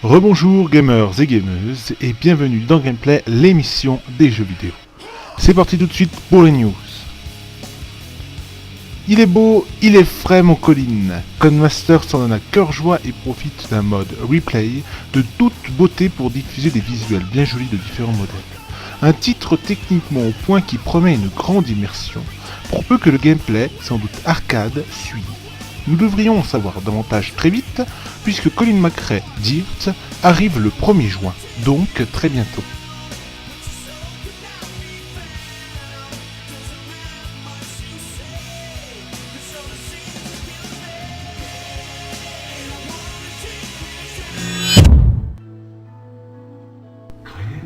Rebonjour gamers et gameuses et bienvenue dans Gameplay, l'émission des jeux vidéo. C'est parti tout de suite pour les news. Il est beau, il est frais mon Colin. Codemasters s'en donne à cœur joie et profite d'un mode replay de toute beauté pour diffuser des visuels bien jolis de différents modèles. Un titre techniquement au point qui promet une grande immersion, pour peu que le gameplay, sans doute arcade, suive. Nous devrions en savoir davantage très vite, puisque Colin McRae Dirt arrive le 1er juin, donc très bientôt.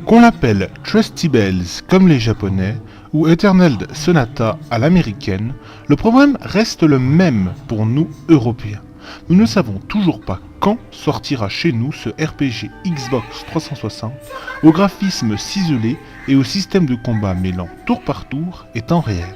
Qu'on l'appelle Trusty Bells comme les japonais, ou Eternal Sonata à l'américaine, le problème reste le même pour nous Européens. Nous ne savons toujours pas quand sortira chez nous ce RPG Xbox 360, au graphisme ciselé et au système de combat mêlant tour par tour et temps réel.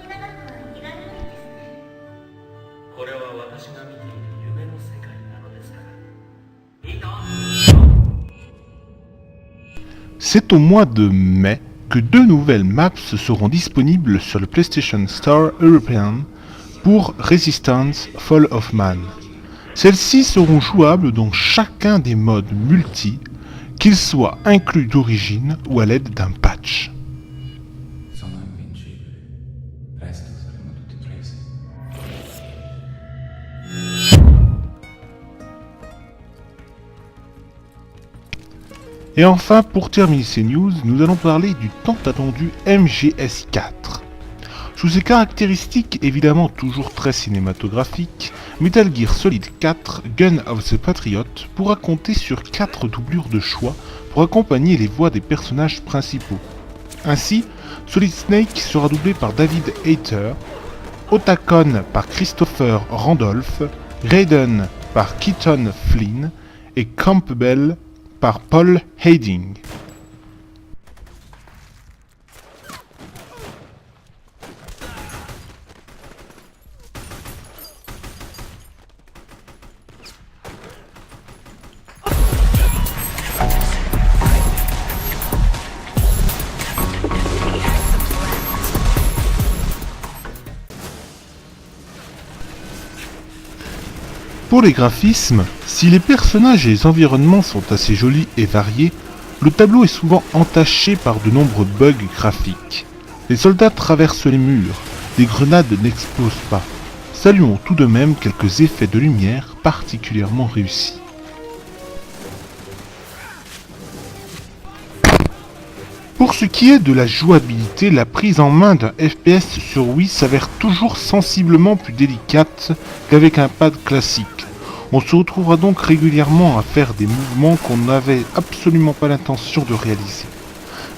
C'est au mois de mai que 2 nouvelles maps seront disponibles sur le PlayStation Store européen pour Resistance Fall of Man. Celles-ci seront jouables dans chacun des modes multi, qu'ils soient inclus d'origine ou à l'aide d'un patch. Et enfin, pour terminer ces news, nous allons parler du tant attendu MGS4. Sous ses caractéristiques évidemment toujours très cinématographiques, Metal Gear Solid 4 Gun of the Patriot pourra compter sur 4 doublures de choix pour accompagner les voix des personnages principaux. Ainsi, Solid Snake sera doublé par David Hayter, Otacon par Christopher Randolph, Raiden par Keaton Flynn et Campbell par Paul Hayding. Pour les graphismes, si les personnages et les environnements sont assez jolis et variés, le tableau est souvent entaché par de nombreux bugs graphiques. Les soldats traversent les murs, les grenades n'explosent pas. Saluons tout de même quelques effets de lumière particulièrement réussis. Pour ce qui est de la jouabilité, la prise en main d'un FPS sur Wii s'avère toujours sensiblement plus délicate qu'avec un pad classique. On se retrouvera donc régulièrement à faire des mouvements qu'on n'avait absolument pas l'intention de réaliser.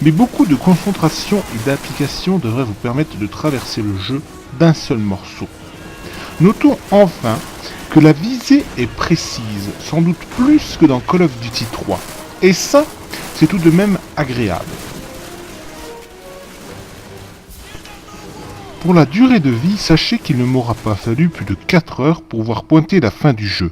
Mais beaucoup de concentration et d'application devraient vous permettre de traverser le jeu d'un seul morceau. Notons enfin que la visée est précise, sans doute plus que dans Call of Duty 3. Et ça, c'est tout de même agréable. Pour la durée de vie, sachez qu'il ne m'aura pas fallu plus de 4 heures pour voir pointer la fin du jeu.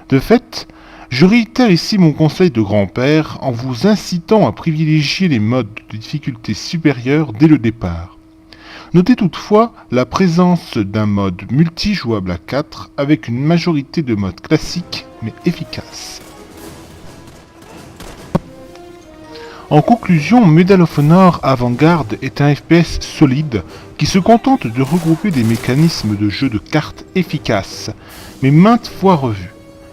De fait, je réitère ici mon conseil de grand-père en vous incitant à privilégier les modes de difficulté supérieure dès le départ. Notez toutefois la présence d'un mode multijouable à 4 avec une majorité de modes classiques mais efficaces. En conclusion, Medal of Honor Avant-Garde est un FPS solide qui se contente de regrouper des mécanismes de jeu de cartes efficaces, mais maintes fois revus.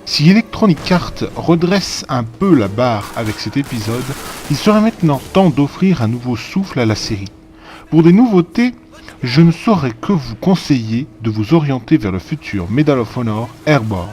Si Electronic Arts redresse un peu la barre avec cet épisode, il serait maintenant temps d'offrir un nouveau souffle à la série. Pour des nouveautés, je ne saurais que vous conseiller de vous orienter vers le futur Medal of Honor Airborne.